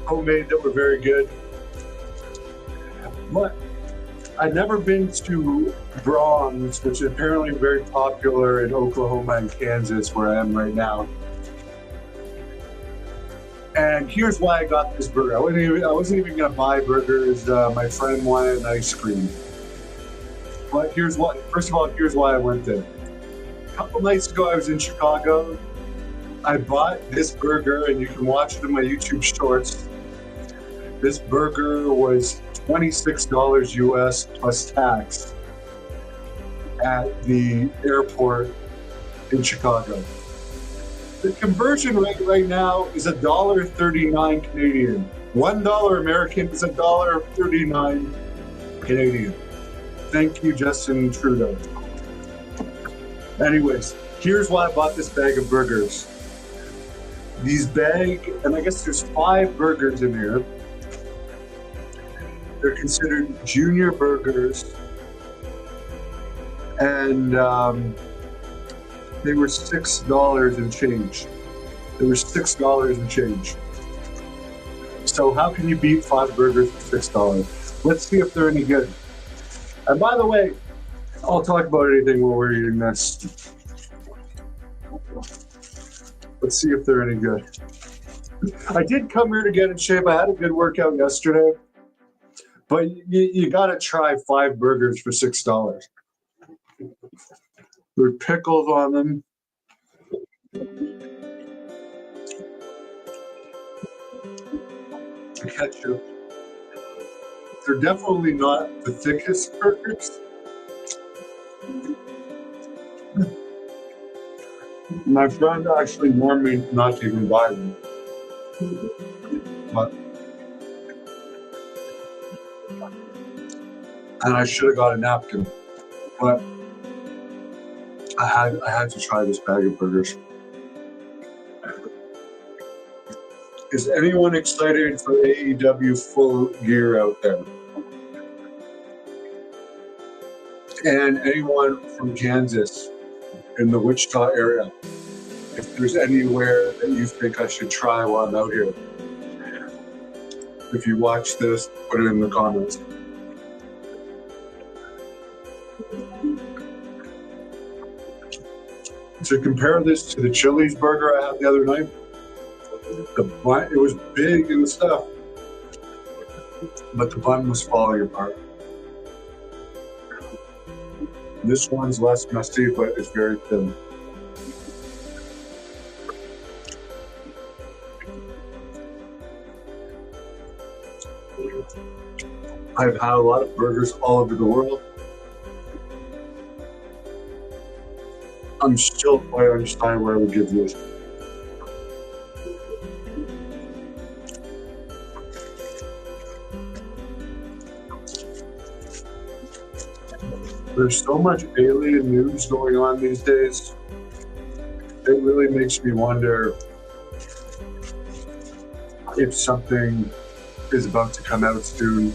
homemade that were very good. But I'd never been to Brahms, which is apparently very popular in Oklahoma and Kansas, where I am right now. And here's why I got this burger. I wasn't even going to buy burgers. My friend wanted an ice cream. But first of all, here's why I went there. A couple nights ago, I was in Chicago. I bought this burger, and you can watch it in my YouTube shorts. This burger was $26 US plus tax at the airport in Chicago. The conversion rate right now is $1.39 Canadian. $1 American is $1.39 Canadian. Thank you, Justin Trudeau. Anyways, here's why I bought this bag of burgers. And I guess there's 5 burgers in here. They're considered junior burgers, and they were $6 and change. So how can you beat 5 burgers for $6? Let's see if they're any good. And by the way, I'll talk about anything while we're eating this. Let's see if they're any good. I did come here to get in shape. I had a good workout yesterday. But you got to try 5 burgers for $6. There are pickles on them. Ketchup. They're definitely not the thickest burgers. My friend actually warned me not to even buy them. And I should have got a napkin, but I had to try this bag of burgers. Is anyone excited for AEW Full Gear out there? And anyone from Kansas in the Wichita area? If there's anywhere that you think I should try while I'm out here. If you watch this, put it in the comments. To compare this to the Chili's burger I had the other night, it was big and stuff, but the bun was falling apart. This one's less messy, but it's very thin. I've had a lot of burgers all over the world. I'm still quite understand where I would give this. There's so much alien news going on these days. It really makes me wonder if something is about to come out soon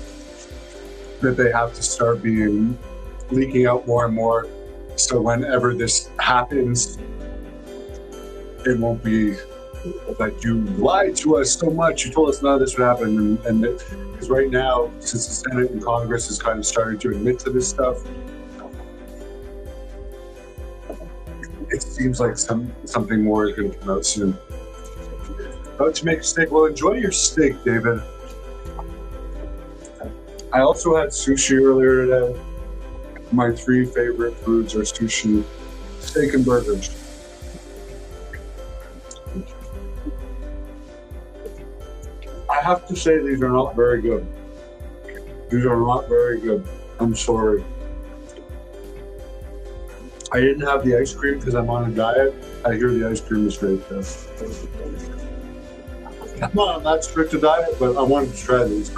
that they have to start leaking out more and more. So whenever this happens, it won't be like you lied to us so much. You told us none of this would happen. And because right now, since the Senate and Congress has kind of started to admit to this stuff, it seems like something more is going to come out soon. About to make a steak. Well, enjoy your steak, David. I also had sushi earlier today. My 3 favorite foods are sushi, steak, and burgers. I have to say these are not very good. These are not very good. I'm sorry. I didn't have the ice cream because I'm on a diet. I hear the ice cream is great though. I'm not on that strict a diet, but I wanted to try these.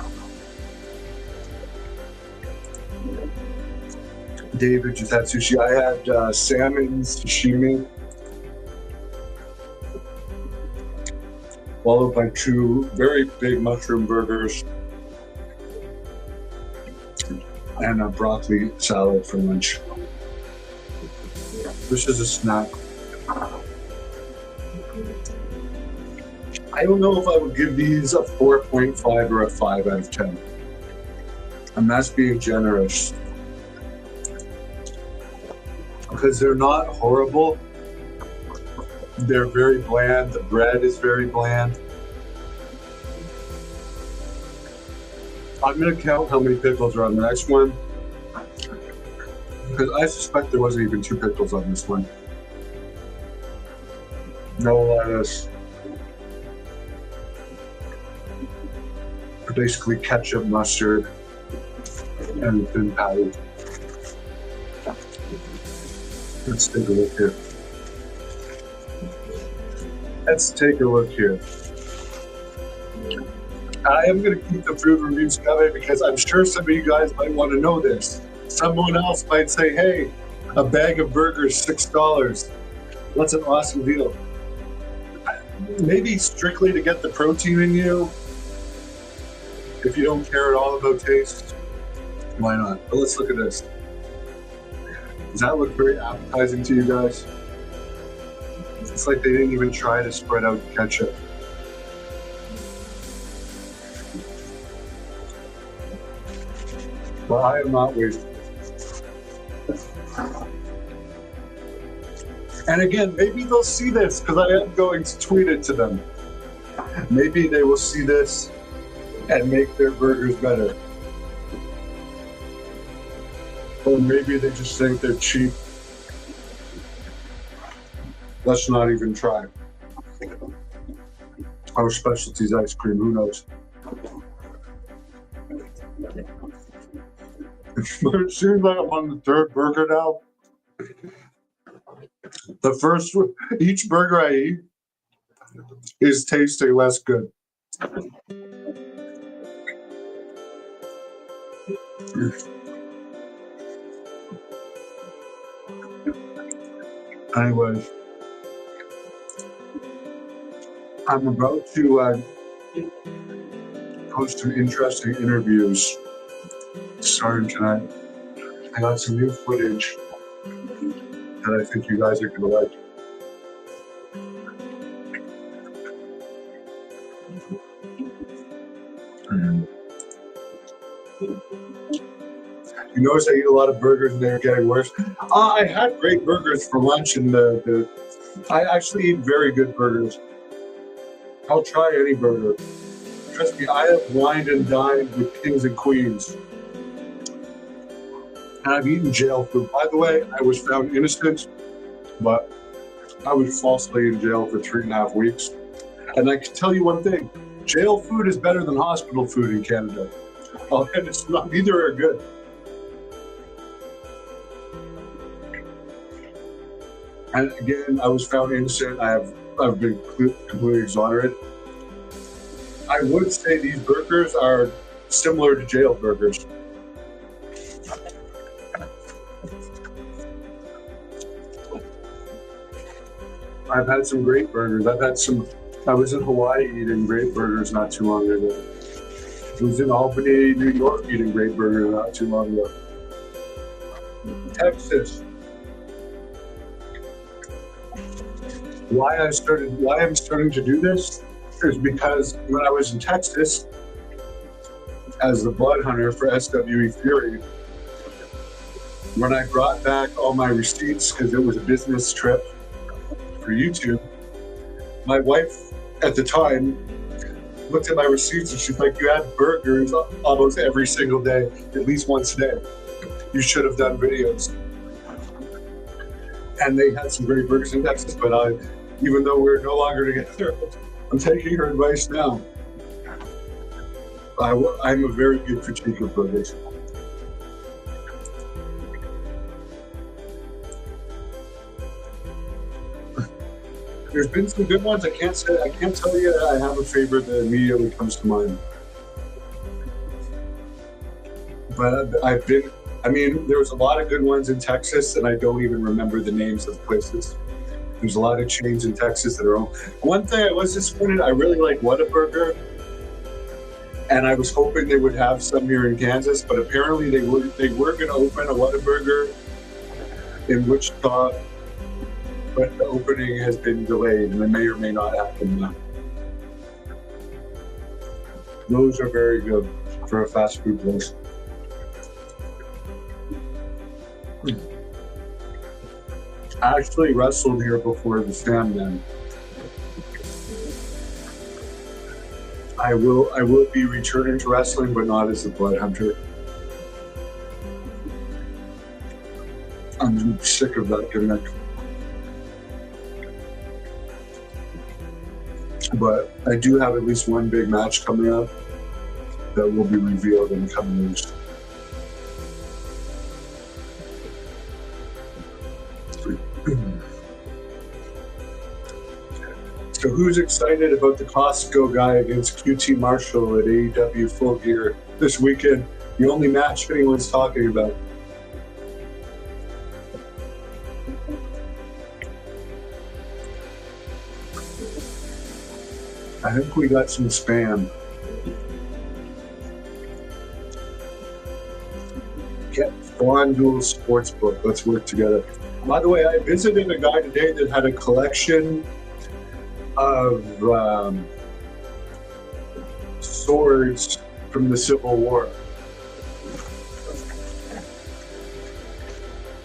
David just had sushi. I had salmon sashimi, followed by 2 very big mushroom burgers and a broccoli salad for lunch. This is a snack. I don't know if I would give these a 4.5 or a 5 out of 10. And that's being generous. Because they're not horrible. They're very bland. The bread is very bland. I'm going to count how many pickles are on the next one. Because I suspect there wasn't even 2 pickles on this one. No lettuce. Basically ketchup, mustard, and thin patty. Let's take a look here. Let's take a look here. I am going to keep the food reviews coming because I'm sure some of you guys might want to know this. Someone else might say, hey, a bag of burgers, $6. That's an awesome deal. Maybe strictly to get the protein in you. If you don't care at all about taste, why not? But let's look at this. Does that look very appetizing to you guys? It's like they didn't even try to spread out the ketchup. But I am not wasting. And again, maybe they'll see this because I am going to tweet it to them. Maybe they will see this and make their burgers better. Or maybe they just think they're cheap. Let's not even try. Our specialty's ice cream, who knows? It seems like I'm on the 3rd burger now. The first, each burger I eat is tasting less good. Anyways, I'm about to post some interesting interviews starting tonight. I got some new footage that I think you guys are going to like. You notice I eat a lot of burgers and they're getting worse. I had great burgers for lunch, and I actually eat very good burgers. I'll try any burger. Trust me, I have wined and dined with kings and queens. And I've eaten jail food. By the way, I was found innocent, but I was falsely in jail for 3.5 weeks. And I can tell you one thing, jail food is better than hospital food in Canada. And it's not, neither are good. And again, I was found innocent. I've been completely exonerated. I would say these burgers are similar to jail burgers. I've had some great burgers. I was in Hawaii eating great burgers not too long ago. I was in Albany, New York eating great burgers not too long ago. Texas. Why I'm starting to do this is because when I was in Texas as the blood hunter for SWE Fury, when I brought back all my receipts because it was a business trip for YouTube, my wife at the time looked at my receipts and she's like, "You had burgers almost every single day, at least once a day. You should have done videos." And they had some great burgers in Texas, but even though we're no longer together, I'm taking her advice now. I'm a very good critique of burgers. There's been some good ones. I can't tell you that I have a favorite that immediately comes to mind. But there was a lot of good ones in Texas, and I don't even remember the names of the places. There's a lot of chains in Texas that are own. One thing I was disappointed, I really like Whataburger, and I was hoping they would have some here in Kansas, but apparently they were going to open a Whataburger in Wichita, but the opening has been delayed, and it may or may not happen now. Those are very good for a fast food place. I actually wrestled here before the Sandman. I will be returning to wrestling, but not as a blood hunter. I'm sick of that gimmick. But I do have at least one big match coming up that will be revealed in the coming weeks. So who's excited about the Costco guy against QT Marshall at AEW Full Gear this weekend? The only match anyone's talking about. I think we got some spam. Get FanDuel Sportsbook. Let's work together. By the way, I visited a guy today that had a collection of swords from the Civil War.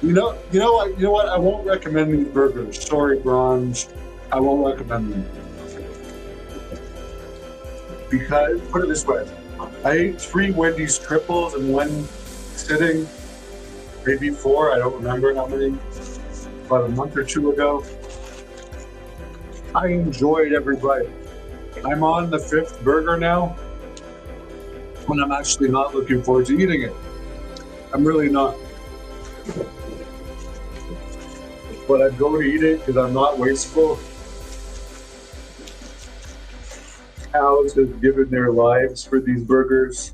You know what? I won't recommend these burgers. Sorry, Bronze. I won't recommend them. Because, put it this way, I ate 3 Wendy's triples in one sitting, maybe 4, I don't remember how many, about a month or 2 ago. I enjoyed every bite. I'm on the 5th burger now, and I'm actually not looking forward to eating it. I'm really not. But I'd go to eat it because I'm not wasteful. Cows have given their lives for these burgers.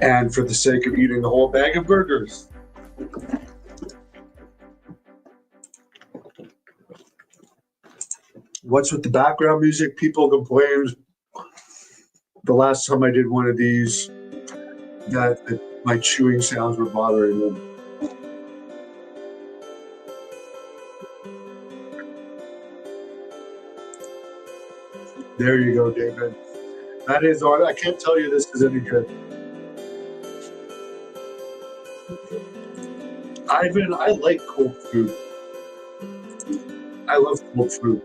And for the sake of eating the whole bag of burgers. What's with the background music? People complained the last time I did one of these that my chewing sounds were bothering them. There you go, David. That is on. I can't tell you this is any good. Ivan, I like cold food. I love cold food.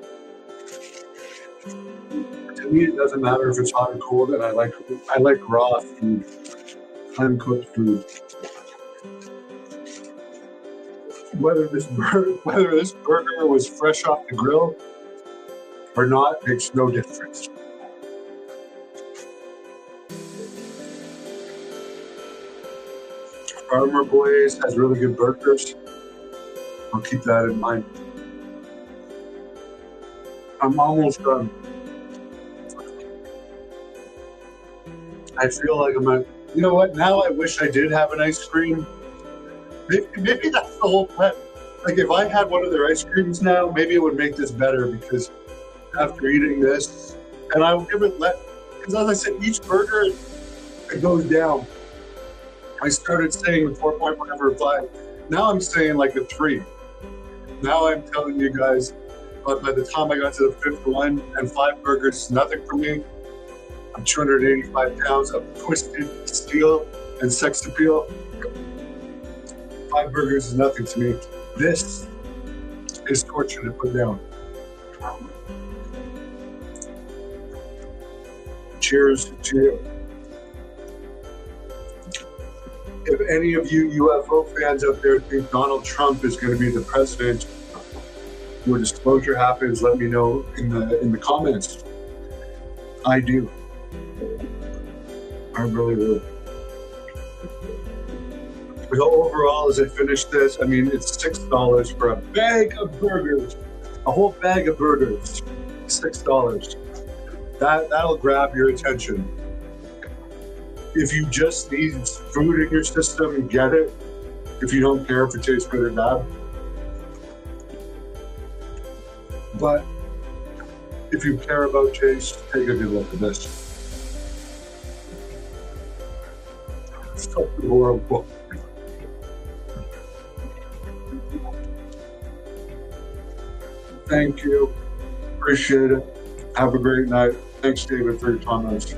To me, it doesn't matter if it's hot or cold, and I like raw food, uncooked food. Whether this burger was fresh off the grill or not makes no difference. Farmer Boys has really good burgers. I'll keep that in mind. I'm almost done. I feel like I'm at, you know what? Now I wish I did have an ice cream. Maybe that's the whole plan. Like if I had one of their ice creams now, maybe it would make this better because after eating this, and I will give it because as I said, each burger it goes down. I started saying the 4.5 or 5. Now I'm saying like a 3. Now I'm telling you guys, but by the time I got to the 5th one and 5 burgers is nothing for me. I'm 285 pounds of twisted steel and sex appeal. 5 burgers is nothing to me. This is torture to put down. Cheers to you. If any of you UFO fans out there think Donald Trump is going to be the president where disclosure happens, let me know in the comments. I do. I really do. So overall, as I finish this, I mean, it's $6 for a bag of burgers. A whole bag of burgers. $6. That'll grab your attention. If you just need food in your system, get it. If you don't care if it tastes good or bad. But if you care about taste, take a good look at this. It's so horrible. Thank you. Appreciate it. Have a great night. Thanks, David, for your comments.